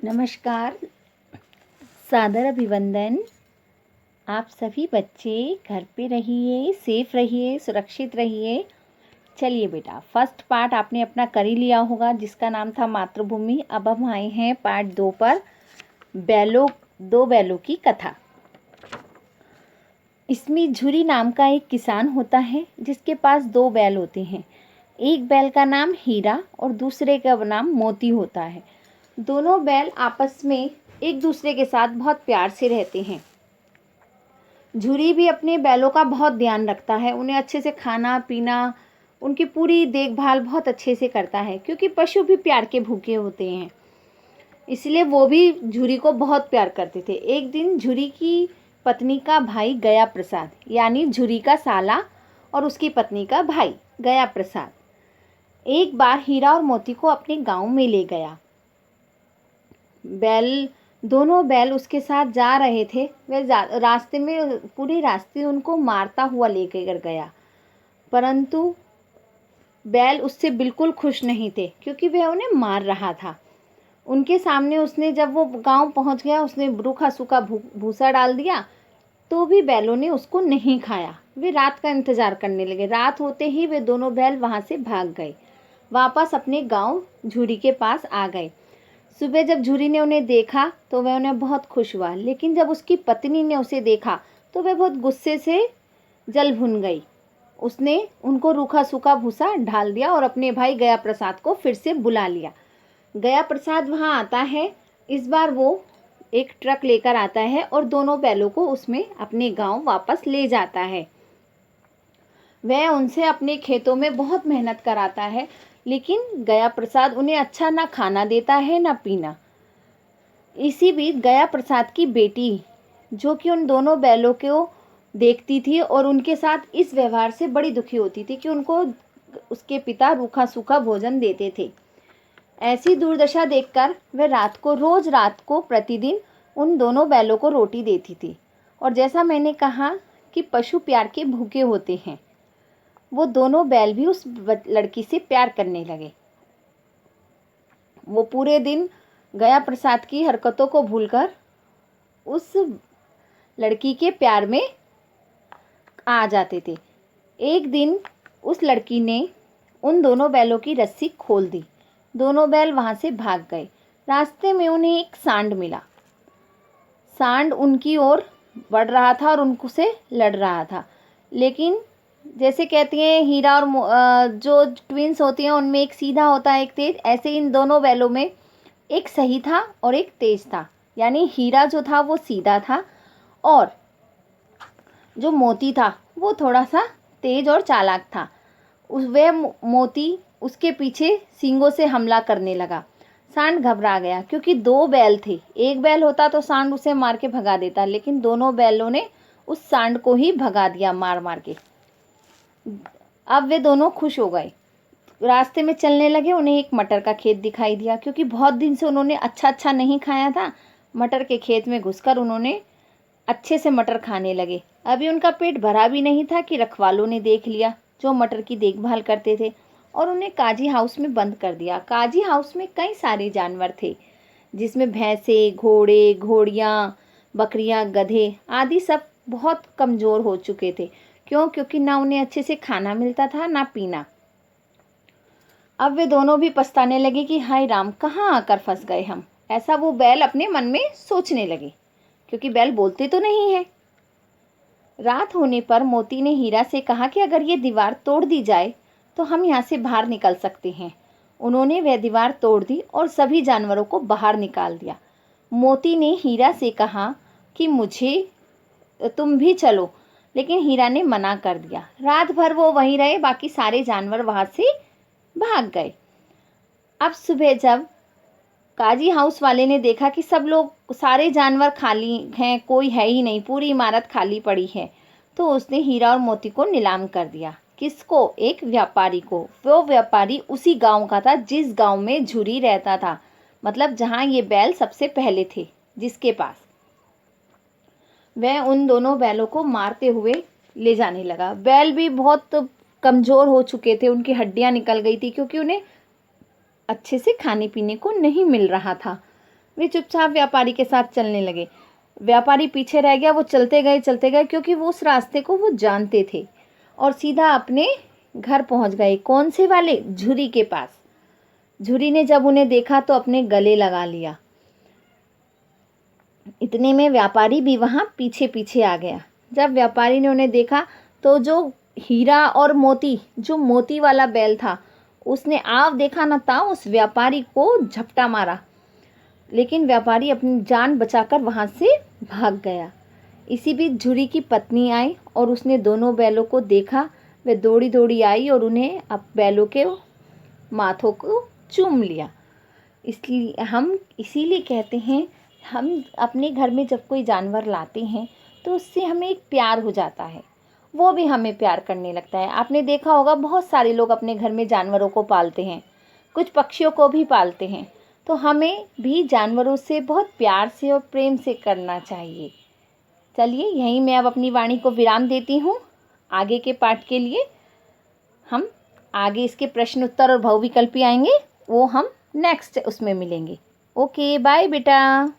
नमस्कार, सादर अभिवंदन। आप सभी बच्चे घर पे रहिए, सेफ रहिए, सुरक्षित रहिए। चलिए बेटा, फर्स्ट पार्ट आपने अपना कर ही लिया होगा जिसका नाम था मातृभूमि। अब हम आए हैं पार्ट 2 पर, दो बैलों की कथा। इसमें झुरी नाम का एक किसान होता है जिसके पास 2 बैल होते हैं। एक बैल का नाम हीरा और दूसरे का नाम मोती होता है। दोनों बैल आपस में एक दूसरे के साथ बहुत प्यार से रहते हैं। झुरी भी अपने बैलों का बहुत ध्यान रखता है, उन्हें अच्छे से खाना पीना, उनकी पूरी देखभाल बहुत अच्छे से करता है, क्योंकि पशु भी प्यार के भूखे होते हैं, इसलिए वो भी झुरी को बहुत प्यार करते थे। एक दिन झुरी की पत्नी का भाई गया प्रसाद, यानी झुरी का साला और उसकी पत्नी का भाई गया प्रसाद, एक बार हीरा और मोती को अपने गांव में ले गया। दोनों बैल उसके साथ जा रहे थे। वह रास्ते में पूरे रास्ते उनको मारता हुआ लेकर गया, परंतु बैल उससे बिल्कुल खुश नहीं थे, क्योंकि वह उन्हें मार रहा था। उनके सामने उसने, जब वो गांव पहुंच गया, उसने रूखा सूखा भूसा डाल दिया, तो भी बैलों ने उसको नहीं खाया। वे रात का इंतजार करने लगे। रात होते ही वे दोनों बैल वहां से भाग गए, वापस अपने गांव झुरी के पास आ गए। सुबह जब झुरी ने उन्हें देखा तो वह उन्हें बहुत खुश हुआ, लेकिन जब उसकी पत्नी ने उसे देखा तो वह बहुत गुस्से से जल भुन गई। उसने उनको रूखा सूखा भूसा डाल दिया और अपने भाई गया प्रसाद को फिर से बुला लिया। गया प्रसाद वहां आता है। इस बार वो एक ट्रक लेकर आता है और दोनों बैलों को उसमें अपने गांव वापस ले जाता है। वह उनसे अपने खेतों में बहुत मेहनत कराता है, लेकिन गया प्रसाद उन्हें अच्छा ना खाना देता है ना पीना। इसी बीच गया प्रसाद की बेटी, जो कि उन दोनों बैलों को देखती थी और उनके साथ इस व्यवहार से बड़ी दुखी होती थी कि उनको उसके पिता रूखा सूखा भोजन देते थे। ऐसी दुर्दशा देखकर वह रोज रात को प्रतिदिन उन दोनों बैलों को रोटी देती थी। और जैसा मैंने कहा कि पशु प्यार के भूखे होते हैं, वो दोनों बैल भी उस लड़की से प्यार करने लगे। वो पूरे दिन गया प्रसाद की हरकतों को भूलकर उस लड़की के प्यार में आ जाते थे। एक दिन उस लड़की ने उन दोनों बैलों की रस्सी खोल दी। दोनों बैल वहां से भाग गए। रास्ते में उन्हें एक सांड मिला। सांड उनकी ओर बढ़ रहा था और उनसे लड़ रहा था, लेकिन जैसे कहती हैं हीरा और जो ट्विंस होती हैं उनमें एक सीधा होता है एक तेज, ऐसे इन दोनों बैलों में एक सही था और एक तेज था। यानी हीरा जो था वो सीधा था और जो मोती था वो थोड़ा सा तेज और चालाक था। वह मोती उसके पीछे सींगों से हमला करने लगा। सांड घबरा गया, क्योंकि 2 बैल थे। एक बैल होता तो सांड उसे मार के भगा देता, लेकिन दोनों बैलों ने उस सांड को ही भगा दिया मार मार के। अब वे दोनों खुश हो गए। रास्ते में चलने लगे। उन्हें एक मटर का खेत दिखाई दिया, क्योंकि बहुत दिन से उन्होंने अच्छा नहीं खाया था। मटर के खेत में घुसकर उन्होंने अच्छे से मटर खाने लगे। अभी उनका पेट भरा भी नहीं था कि रखवालों ने देख लिया, जो मटर की देखभाल करते थे, और उन्हें काजी हाउस में बंद कर दिया। काजी हाउस में कई सारे जानवर थे, जिसमें भैंसे, घोड़े, घोड़ियाँ, बकरियाँ, गधे आदि सब बहुत कमज़ोर हो चुके थे। क्योंकि ना उन्हें अच्छे से खाना मिलता था ना पीना। अब वे दोनों भी पछताने लगे कि हाय राम, कहाँ आकर फंस गए हम। ऐसा वो बैल अपने मन में सोचने लगे, क्योंकि बैल बोलते तो नहीं है। रात होने पर मोती ने हीरा से कहा कि अगर ये दीवार तोड़ दी जाए तो हम यहाँ से बाहर निकल सकते हैं। उन्होंने वह दीवार तोड़ दी और सभी जानवरों को बाहर निकाल दिया। मोती ने हीरा से कहा कि तुम भी चलो, लेकिन हीरा ने मना कर दिया। रात भर वो वहीं रहे, बाकी सारे जानवर वहां से भाग गए। अब सुबह जब काजी हाउस वाले ने देखा कि सारे जानवर खाली हैं, कोई है ही नहीं, पूरी इमारत खाली पड़ी है, तो उसने हीरा और मोती को नीलाम कर दिया। किसको? एक व्यापारी को। वो व्यापारी उसी गांव का था जिस गांव में झुरी रहता था, मतलब जहां ये बैल सबसे पहले थे, जिसके पास। वह उन दोनों बैलों को मारते हुए ले जाने लगा। बैल भी बहुत कमज़ोर हो चुके थे, उनकी हड्डियां निकल गई थी, क्योंकि उन्हें अच्छे से खाने पीने को नहीं मिल रहा था। वे चुपचाप व्यापारी के साथ चलने लगे। व्यापारी पीछे रह गया, वो चलते गए क्योंकि वो उस रास्ते को वो जानते थे और सीधा अपने घर पहुंच गए। कौन से वाले? झुरी के पास। झुरी ने जब उन्हें देखा तो अपने गले लगा लिया। इतने में व्यापारी भी वहाँ पीछे पीछे आ गया। जब व्यापारी ने उन्हें देखा तो जो हीरा और मोती, जो मोती वाला बैल था, उसने आव देखा न था उस व्यापारी को झपटा मारा, लेकिन व्यापारी अपनी जान बचाकर वहाँ से भाग गया। इसी बीच झुरी की पत्नी आई और उसने दोनों बैलों को देखा। वे दौड़ी दौड़ी आई और उन्हें अब बैलों के माथों को चूम लिया। इसीलिए कहते हैं, हम अपने घर में जब कोई जानवर लाते हैं तो उससे हमें एक प्यार हो जाता है, वो भी हमें प्यार करने लगता है। आपने देखा होगा बहुत सारे लोग अपने घर में जानवरों को पालते हैं, कुछ पक्षियों को भी पालते हैं। तो हमें भी जानवरों से बहुत प्यार से और प्रेम से करना चाहिए। चलिए यहीं मैं अब अपनी वाणी को विराम देती हूँ। आगे के पाठ के लिए हम आगे इसके प्रश्न उत्तर और बहुविकल्पी आएंगे, वो हम नेक्स्ट उसमें मिलेंगे। ओके बाय बेटा।